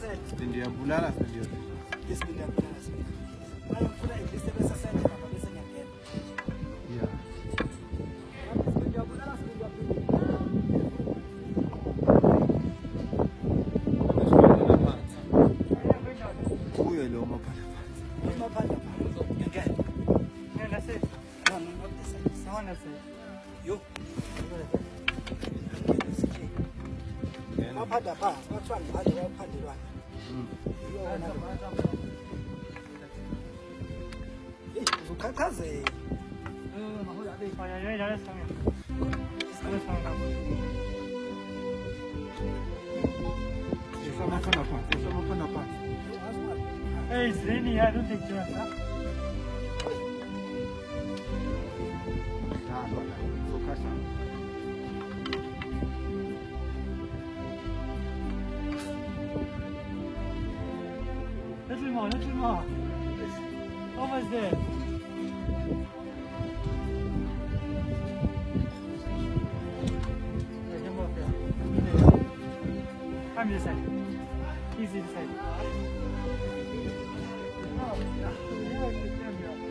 Stendi ya Bulala, stendi yote. Stendi ya Bulala. Hayo kuna iliste pesa sasa na pesa nyingine. Yeah. Stendi ya Bulala, stendi ya pili. Huyo leo mapanda. Mapanda. Ngeke. Nena sasa. No, not the same. Sawana sasa. Yo. Mapanda pa, watu wanapanda wapande. Ukakaze. Mahula dai fa ya ya sana. Sana. Sasa mapanda pa. Hey, it's raining. I don't think so. Little more. Almost there. Come this side. Easy this side. Oh, yeah.